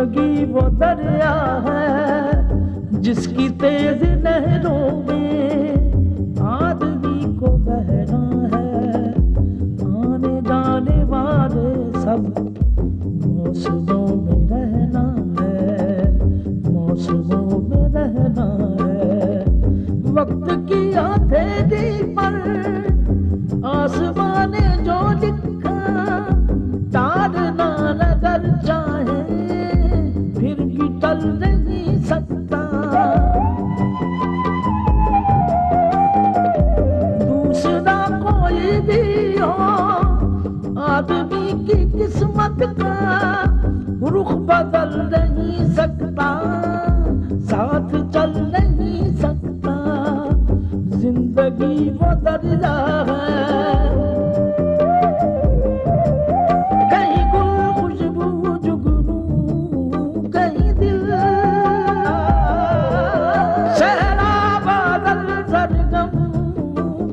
जिंदगी वो दरिया है जिसकी तेज लहरों में आदमी को बहना है। आने जाने वाले सब मौसमों में रहना है, मौसमों में रहना है। वक्त की हथेली पर आसमान ने जो लिखा तारना नजर चाहे फिर भी टल नहीं सकता। दूसरा कोई भी हो आदमी की किस्मत का रुख बदल नहीं सकता, साथ चल नहीं सकता। जिंदगी वो दरिया है, कहीं गुल खुशबू जुगनू, कहीं दिल सहरा बादल सरगम,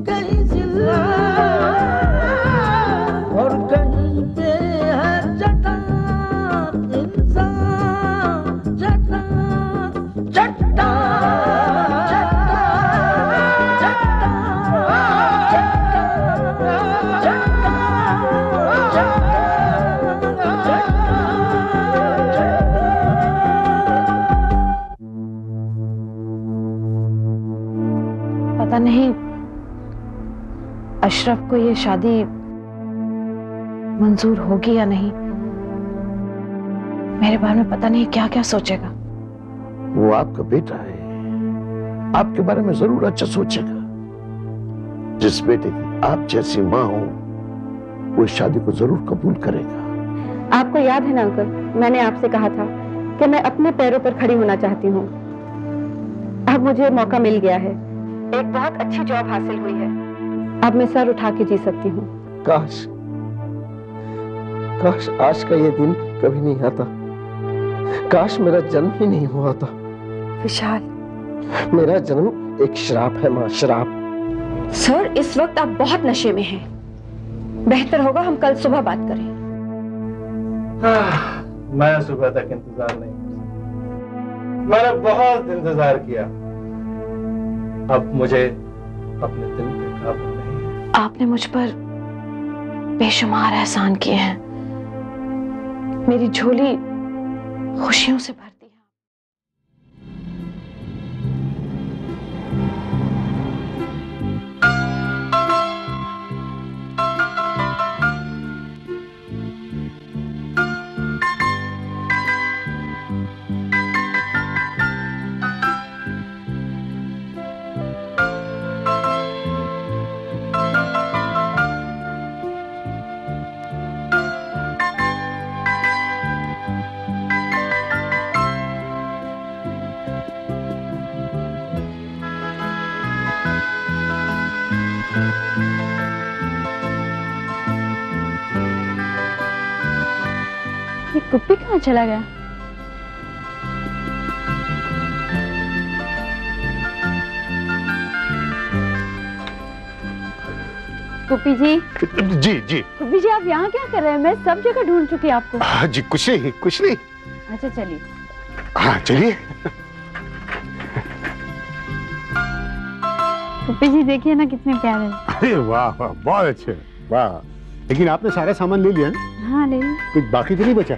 कहीं जिला और कहीं पे है चट्टान इंसान, चट्टान चट्टान। पता नहीं अशरफ को ये शादी मंजूर होगी या नहीं। मेरे बारे में पता नहीं क्या क्या सोचेगा। वो आपका बेटा है, आपके बारे में जरूर अच्छा सोचेगा। जिस बेटे की आप जैसी माँ हो वो इस शादी को जरूर कबूल करेगा। आपको याद है ना अंकल, मैंने आपसे कहा था कि मैं अपने पैरों पर खड़ी होना चाहती हूँ। अब मुझे मौका मिल गया है, एक बहुत अच्छी जॉब हासिल हुई है। अब मैं सर उठा के जी सकती हूँ। काश काश आज का ये दिन कभी नहीं आता। काश मेरा जन्म ही नहीं हुआ था। विशाल, मेरा जन्म एक श्राप है माँ, श्राप। सर इस वक्त आप बहुत नशे में हैं। बेहतर होगा हम कल सुबह बात करें। मैं सुबह तक इंतजार नहीं कर सकता। मैंने बहुत इंतजार किया, अब मुझे अपने दिल पे काबू नहीं है। आपने मुझ पर बेशुमार एहसान किए हैं। मेरी झोली खुशियों से भरती है। ये कुप्पी कहाँ चला गया? कुप्पी जी। जी जी। कुप्पी जी आप यहाँ क्या कर रहे हैं? मैं सब जगह ढूंढ चुकी आपको। हाँ जी, कुछ नहीं कुछ नहीं। अच्छा चलिए। हाँ चलिए। कुप्पी जी देखिए ना कितने प्यारे। अरे वाह वाह, बहुत अच्छे, वाह। लेकिन आपने सारा सामान ले लिया ना? हाँ ले लिया। कुछ बाकी तो नहीं बचा?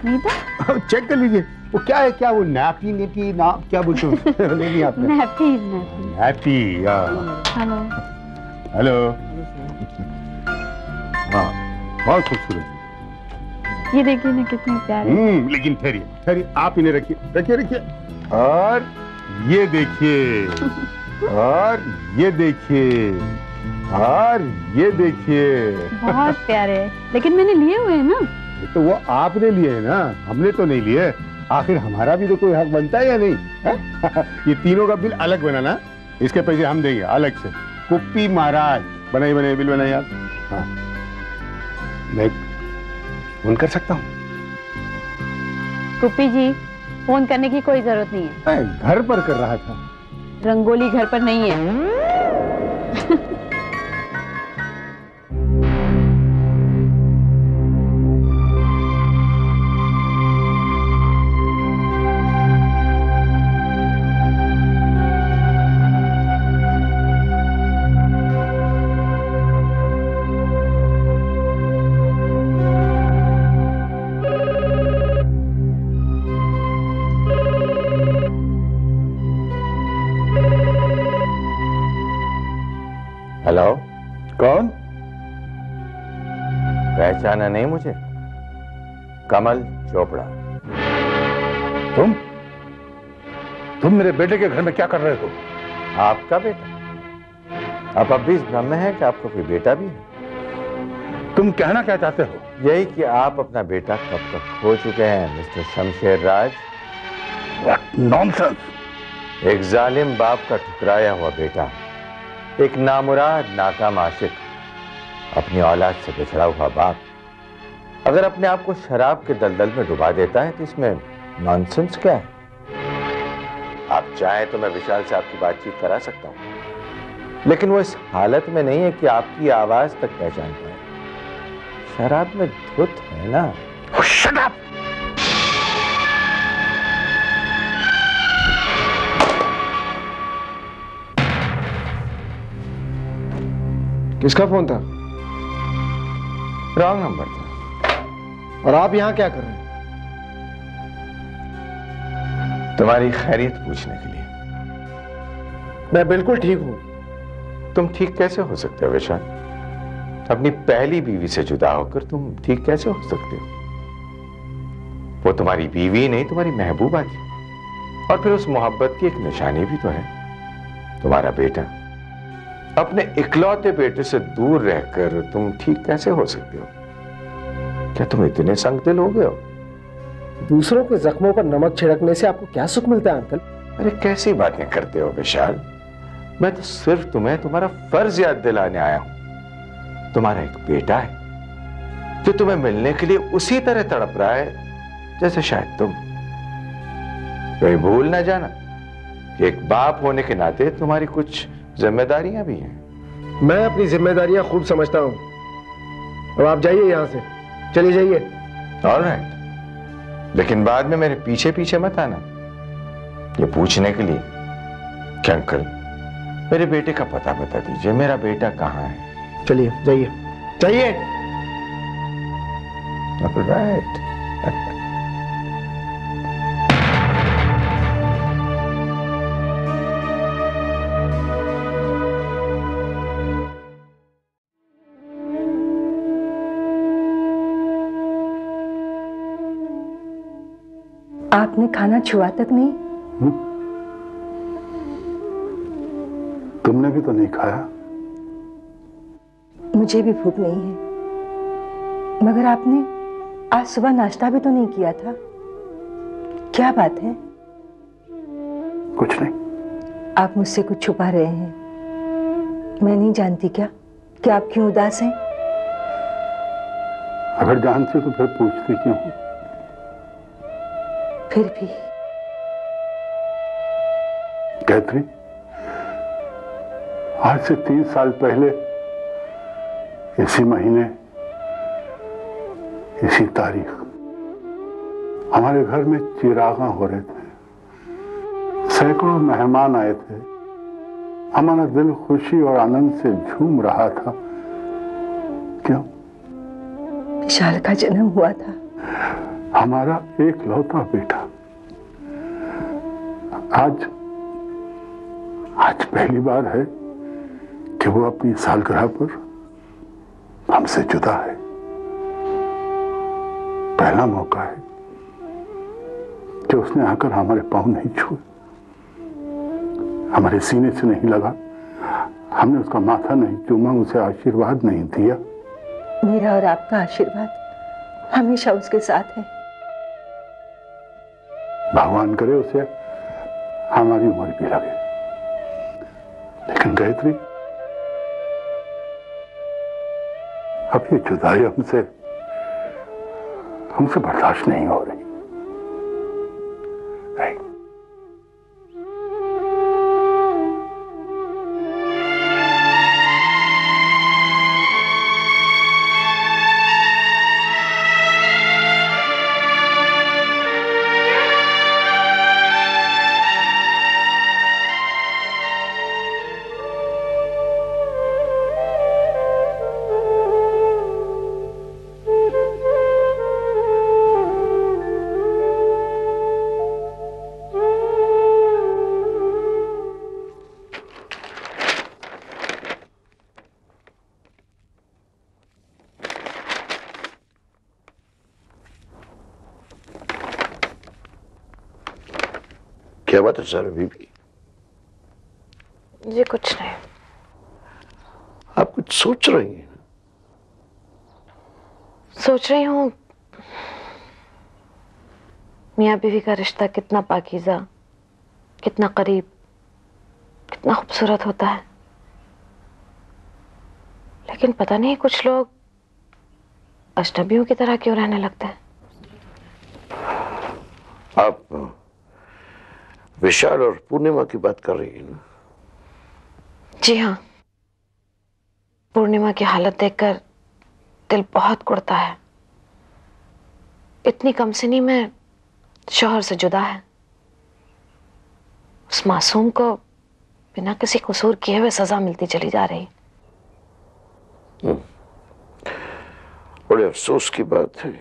नहीं तो चेक कर लीजिए। वो क्या है, क्या वो नैपी नेपी ना क्या बोलते हो? ले लिया आपने? Nappy nappy. Hello hello. हाँ बहुत खूबसूरत। ये देखिए ना कितने प्यारे। लेकिन ठहरिए ठहरिए, आप इन्हें रखिए रखिए रखिए। और ये देखिए, और ये देखिए, और ये देखिए। बहुत प्यारे, लेकिन मैंने लिए हुए हैं ना। तो वो आपने लिए है ना, हमने तो नहीं लिए। आखिर हमारा भी तो कोई हक बनता है या नहीं है? ये तीनों का बिल अलग बनाना, इसके पैसे हम देंगे अलग से। कुप्पी महाराज बनाइए बनाइए बिल बनाइए आप। हाँ मैं फोन कर सकता हूँ? कुप्पी जी फोन करने की कोई जरूरत नहीं है। मैं घर पर कर रहा था। रंगोली घर पर नहीं है। हेलो, कौन? पहचाना नहीं मुझे? कमल चोपड़ा। तुम मेरे बेटे के घर में क्या कर रहे हो? आपका बेटा? आप अब भी इस भ्रम में हैं कि आपका कोई बेटा भी है? तुम कहना क्या चाहते हो? यही कि आप अपना बेटा कब तक खो चुके हैं mister Shamsher Raj. What nonsense! एक जालिम बाप का ठुकराया हुआ बेटा, एक नामुराद नाकाम आशिक, अपनी औलाद से बिछड़ा हुआ बाप अगर अपने आप को शराब के दलदल में डुबा देता है तो इसमें नॉनसेंस क्या है? आप चाहें तो मैं विशाल से आपकी बातचीत करा सकता हूं, लेकिन वो इस हालत में नहीं है कि आपकी आवाज तक पहचान पाए। शराब में धुत है ना। Shut up! किसका फोन था? रॉन्ग नंबर था। और आप यहां क्या कर रहे हैं? तुम्हारी खैरियत पूछने के लिए। मैं बिल्कुल ठीक हूं। तुम ठीक कैसे हो सकते हो विशाल? अपनी पहली बीवी से जुदा होकर तुम ठीक कैसे हो सकते हो? वो तुम्हारी बीवी नहीं, तुम्हारी महबूबा थी, और फिर उस मोहब्बत की एक निशानी भी तो है, तुम्हारा बेटा। अपने इकलौते बेटे से दूर रहकर तुम ठीक कैसे हो सकते हो? क्या तुम इतने संगदिल हो गए हो? दूसरों के जख्मों पर नमक छिड़कने से आपको क्या सुख मिलता है अंकल? अरे कैसी बातें करते हो विशाल? मैं तो सिर्फ तुम्हें तुम्हारा फर्ज याद दिलाने आया हूं। तुम्हारा एक बेटा है जो तुम्हें मिलने के लिए उसी तरह तड़प रहा है जैसे शायद तुम। कहीं भूल ना जाना कि एक बाप होने के नाते तुम्हारी कुछ जिम्मेदारियां भी हैं। मैं अपनी जिम्मेदारियां खूब समझता हूं। अब आप जाइए यहां से, चलिए जाइए। ऑलराइट, लेकिन बाद में मेरे पीछे पीछे मत आना ये पूछने के लिए कि अंकल मेरे बेटे का पता बता दीजिए, मेरा बेटा कहाँ है। चलिए जाइए जाइए। ऑलराइट। आपने खाना छुआ तक नहीं? तुमने भी तो नहीं खाया। मुझे भी भूख नहीं है, मगर आपने आज सुबह नाश्ता भी तो नहीं किया था। क्या बात है? कुछ नहीं। आप मुझसे कुछ छुपा रहे हैं। मैं नहीं जानती क्या कि आप क्यों उदास हैं? अगर जानती तो फिर पूछती क्यों? फिर भी गायत्री, आज से 3 साल पहले इसी महीने इसी तारीख हमारे घर में चिरागा हो रहे थे, सैकड़ों मेहमान आए थे, हमारा दिल खुशी और आनंद से झूम रहा था। क्यों? विशाल का जन्म हुआ था। हमारा एक लौता बेटा। आज पहली बार है कि वो अपनी सालगिरह पर हमसे जुदा है। पहला मौका है कि उसने आकर हमारे पांव नहीं छुए, हमारे सीने से नहीं लगा, हमने उसका माथा नहीं चूमा, उसे आशीर्वाद नहीं दिया। मेरा और आपका आशीर्वाद हमेशा उसके साथ है। भगवान करे उसे हमारी उम्र भी लगे। लेकिन गायत्री, अब ये जुदाई हमसे बर्दाश्त नहीं हो रही। क्या बात है सर बीबी? जी कुछ नहीं। आप कुछ सोच रही हैं? सोच रही हूँ मियाँ बीवी का रिश्ता कितना पाकीज़ा, कितना करीब, कितना खूबसूरत होता है। लेकिन पता नहीं कुछ लोग अजनबियों की तरह क्यों रहने लगते हैं। आप विशाल और पूर्णिमा की बात कर रही हैं ना? जी हाँ, पूर्णिमा की हालत देखकर दिल बहुत कुड़ता है। इतनी कम सिनी में शौहर से जुदा है। उस मासूम को बिना किसी कसूर किए हुए सजा मिलती चली जा रही। बड़े अफसोस की बात है,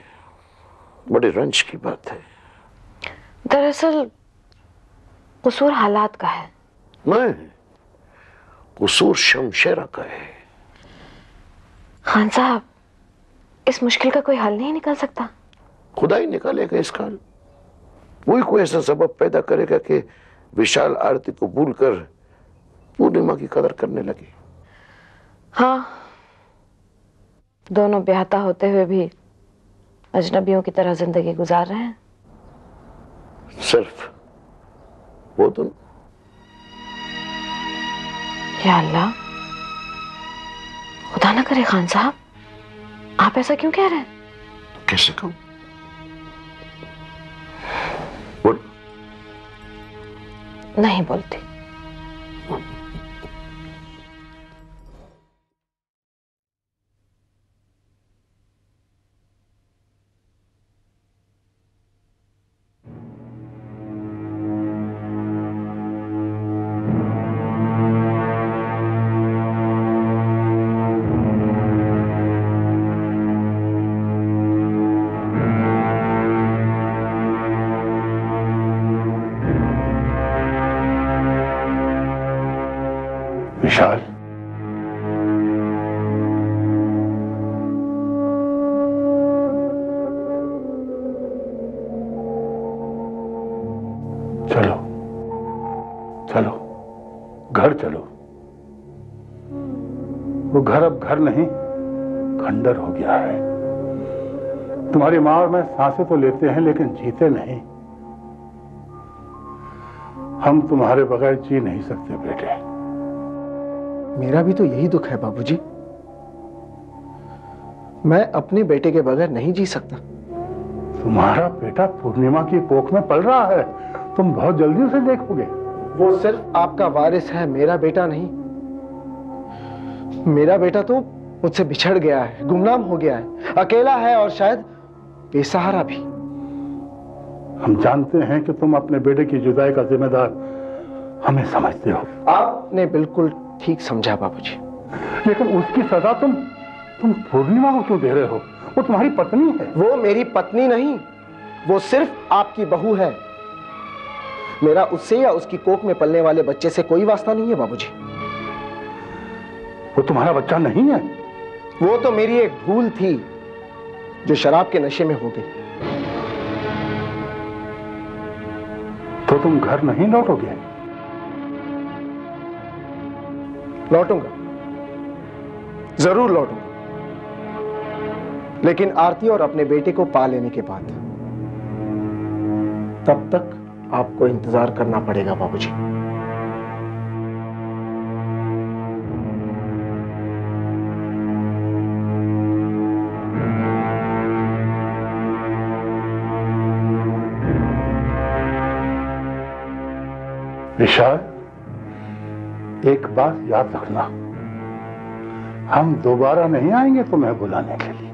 बड़े रंज की बात है। दरअसल कसूर हालात का है। नहीं, कसूर शमशेरा का है। खान साहब, इस मुश्किल का कोई हल नहीं निकल सकता? खुदा ही निकालेगा इसका हल। वही कोई ऐसा सबब पैदा करेगा कि विशाल आरती को भूलकर पूर्णिमा की कदर करने लगे। हाँ, दोनों ब्याहता होते हुए भी अजनबियों की तरह जिंदगी गुजार रहे हैं। सिर्फ वो दोनों? या अल्लाह, खुदा ना करे खान साहब, आप ऐसा क्यों कह रहे हैं? कैसे कहूं? बोल। नहीं बोलती। विशाल, चलो चलो, घर चलो। वो घर अब घर नहीं, खंडर हो गया है। तुम्हारी माँ और मैं सांसें तो लेते हैं लेकिन जीते नहीं। हम तुम्हारे बगैर जी नहीं सकते बेटे। मेरा भी तो यही दुख है बाबूजी। मैं अपने बेटे के बगैर नहीं जी सकता। तुम्हारा बेटा पूर्णिमा की कोख में पल रहा है, तुम बहुत जल्दी उसे देखोगे। वो सिर्फ आपका वारिस है, मेरा बेटा नहीं। मेरा बेटा तो मुझसे बिछड़ गया है, गुमनाम हो गया है, अकेला है और शायद बेसहारा भी। हम जानते हैं कि तुम अपने बेटे की जुदाई का जिम्मेदार हमें समझते हो। आपने बिल्कुल ठीक समझा बाबूजी। लेकिन उसकी सजा तुम पूर्णिमा को क्यों दे रहे हो? वो तुम्हारी पत्नी है। वो मेरी पत्नी नहीं, वो सिर्फ आपकी बहू है। मेरा उससे या उसकी कोख में पलने वाले बच्चे से कोई वास्ता नहीं है बाबूजी। वो तुम्हारा बच्चा नहीं है। वो तो मेरी एक भूल थी जो शराब के नशे में हो गई। तो तुम घर नहीं लौटोगे? लौटूंगा, जरूर लौटूंगा, लेकिन आरती और अपने बेटे को पा लेने के बाद। तब तक आपको इंतजार करना पड़ेगा बाबूजी। विशाल, एक बात याद रखना, हम दोबारा नहीं आएंगे तुम्हें बुलाने के लिए।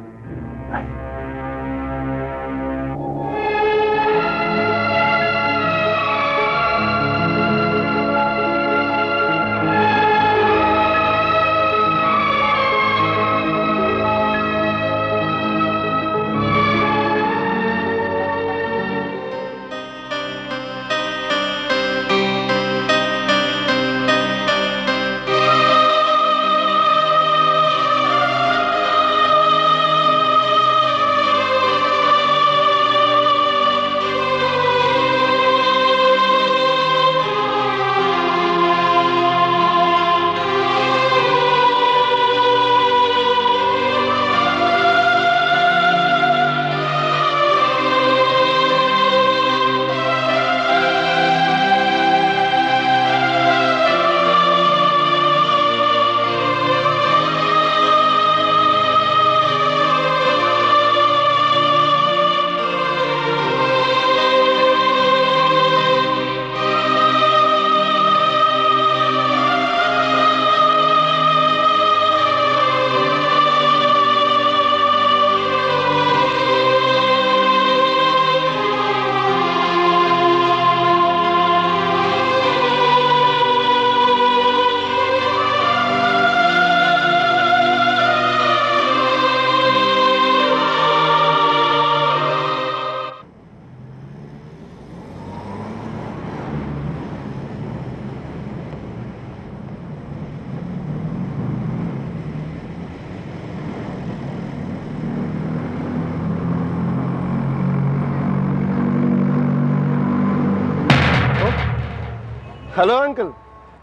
Hello uncle,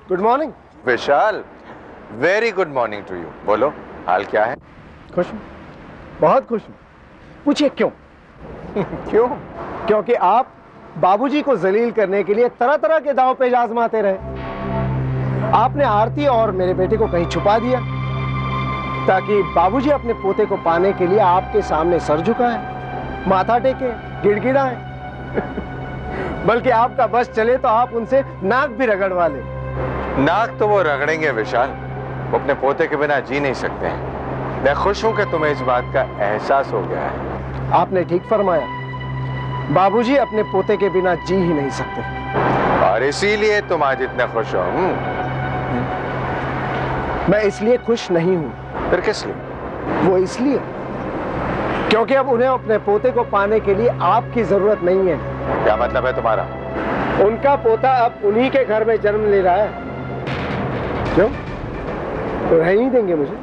good morning. Vishal, very good morning to you. बोलो, हाल क्या है? खुश हूँ, बहुत खुश हूँ। पूछिए क्यों? क्यों? क्योंकि आप बाबूजी को जलील करने के लिए तरह तरह के दांव पेच आजमाते रहे। आपने आरती और मेरे बेटे को कहीं छुपा दिया ताकि बाबूजी अपने पोते को पाने के लिए आपके सामने सर झुकाए, माथा टेके, गिड़गिड़ाए। बल्कि आपका बस चले तो आप उनसे नाक भी रगड़वा ले। नाक तो वो रगड़ेंगे विशाल, वो अपने पोते के बिना जी नहीं सकते हैं। मैं खुश हूं कि तुम्हें इस बात का एहसास हो गया है। आपने ठीक फरमाया, बाबूजी अपने पोते के बिना जी ही नहीं सकते। और इसीलिए तुम आज इतने खुश हो। मैं इसलिए खुश नहीं हूं। फिर किस लिए? वो इसलिए क्योंकि अब उन्हें अपने पोते को पाने के लिए आपकी जरूरत नहीं है। क्या मतलब है तुम्हारा? उनका पोता अब उन्हीं के घर में जन्म ले रहा है। क्यों? तो रहने नहीं देंगे मुझे?